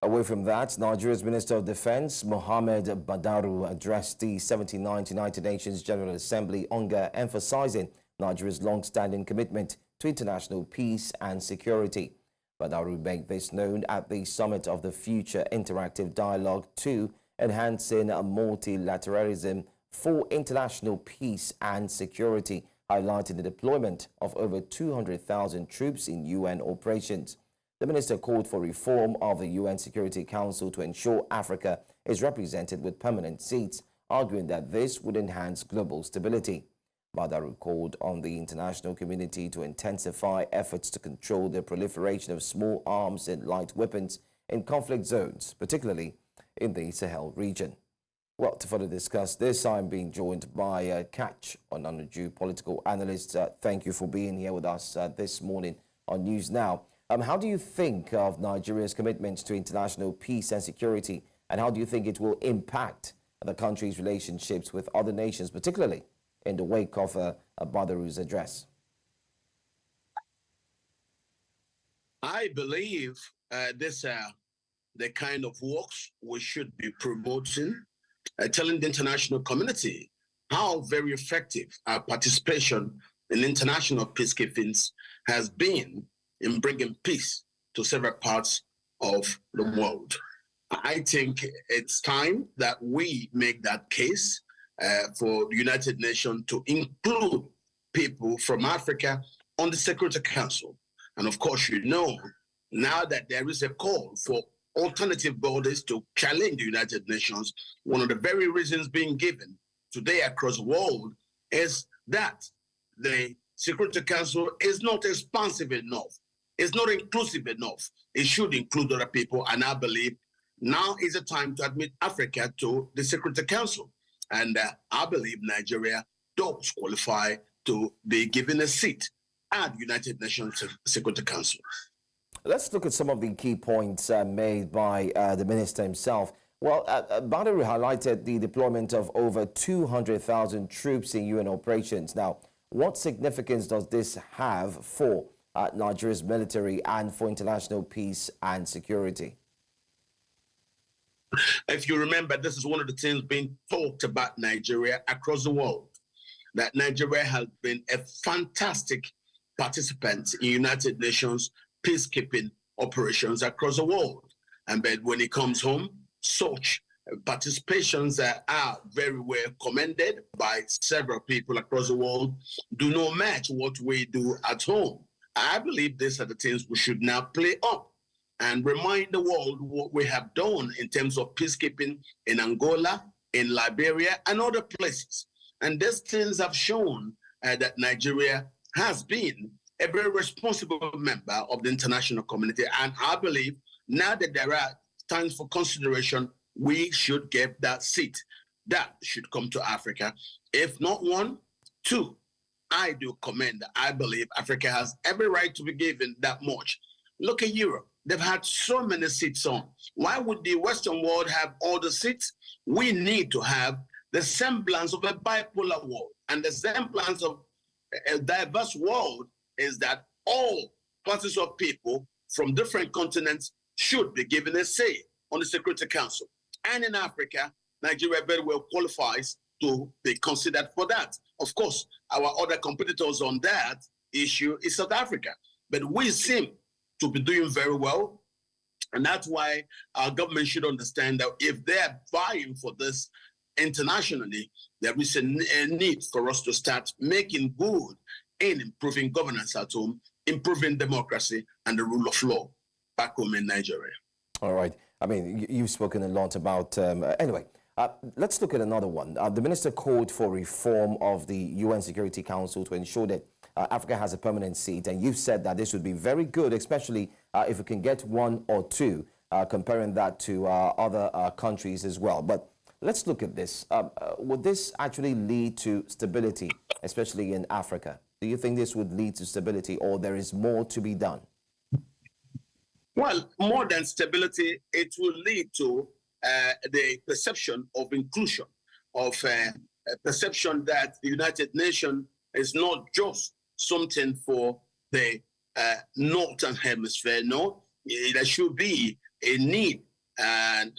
Away from that, Nigeria's Minister of Defense, Mohammed Badaru, addressed the 79th United Nations General Assembly, UNGA, emphasizing Nigeria's long-standing commitment to international peace and security. Badaru made this known at the summit of the Future Interactive Dialogue 2, enhancing multilateralism for international peace and security, highlighting the deployment of over 200,000 troops in UN operations. The minister called for reform of the UN Security Council to ensure Africa is represented with permanent seats, arguing that this would enhance global stability. Badaru called on the international community to intensify efforts to control the proliferation of small arms and light weapons in conflict zones, particularly in the Sahel region. Well, to further discuss this, I'm being joined by Katch Ononuju, political analyst. Thank you for being here with us this morning on News Now. How do you think of Nigeria's commitment to international peace and security, and how do you think it will impact the country's relationships with other nations, particularly in the wake of Badaru's address? I believe this the kind of works we should be promoting, telling the international community how very effective our participation in international peacekeeping has been in bringing peace to several parts of the world. I think it's time that we make that case for the United Nations to include people from Africa on the Security Council. And of course, you know, now that there is a call for alternative bodies to challenge the United Nations, one of the very reasons being given today across the world is that the Security Council is not expansive enough. It's not inclusive enough. It should include other people, and I believe now is the time to admit Africa to the Security Council. And I believe Nigeria does qualify to be given a seat at the United Nations Security Council. Let's look at some of the key points made by the minister himself. Well, Badaru highlighted the deployment of over 200,000 troops in UN operations. Now, what significance does this have for Nigeria's military and for international peace and security? If you remember, this is one of the things being talked about Nigeria across the world, that Nigeria has been a fantastic participant in United Nations peacekeeping operations across the world. And but when it comes home, such participations are very well commended by several people across the world, do not match what we do at home. I believe these are the things we should now play up and remind the world what we have done in terms of peacekeeping in Angola, in Liberia, and other places. And these things have shown that Nigeria has been a very responsible member of the international community. And I believe now that there are times for consideration, we should get that seat. That should come to Africa. If not one, two. I do commend. I believe Africa has every right to be given that much. Look at Europe. They've had so many seats on. Why would the Western world have all the seats? We need to have the semblance of a bipolar world. And the semblance of a diverse world is that all classes of people from different continents should be given a say on the Security Council. And in Africa, Nigeria very well qualifies to be considered for that. Of course, our other competitors on that issue is South Africa. But we seem to be doing very well. And that's why our government should understand that if they're vying for this internationally, there is a need for us to start making good in improving governance at home, improving democracy and the rule of law back home in Nigeria. All right. I mean, you've spoken a lot about... anyway, let's look at another one. The minister called for reform of the UN Security Council to ensure that Africa has a permanent seat. And you've said that this would be very good, especially if we can get one or two, comparing that to other countries as well. But let's look at this. Would this actually lead to stability, especially in Africa? Do you think this would lead to stability, or there is more to be done? Well, more than stability, it will lead to the perception of inclusion, of a perception that the United Nations is not just something for the Northern Hemisphere. No, there should be a need and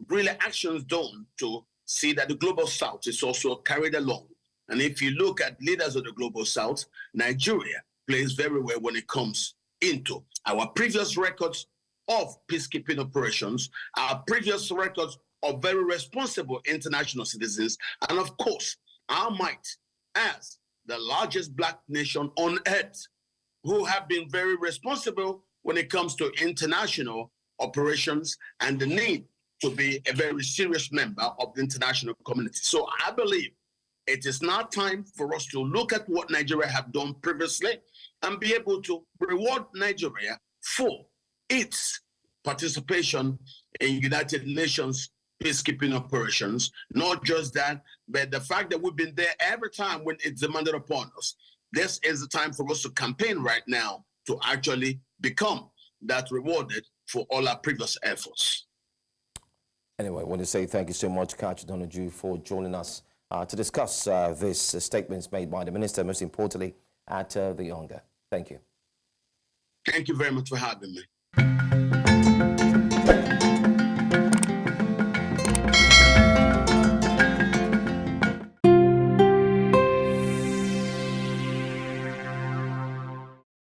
really actions done to see that the Global South is also carried along. And if you look at leaders of the Global South, Nigeria plays very well when it comes into our previous records of peacekeeping operations, our previous records of very responsible international citizens, and of course, our might as the largest Black nation on earth, who have been very responsible when it comes to international operations and the need to be a very serious member of the international community. So I believe it is now time for us to look at what Nigeria have done previously and be able to reward Nigeria for its participation in United Nations peacekeeping operations. Not just that, but the fact that we've been there every time when it's demanded upon us. This is the time for us to campaign right now to actually become that rewarded for all our previous efforts. Anyway, I want to say thank you so much, Katch Ononuju, for joining us to discuss these statements made by the minister, most importantly, at the Onga. Thank you. Thank you very much for having me.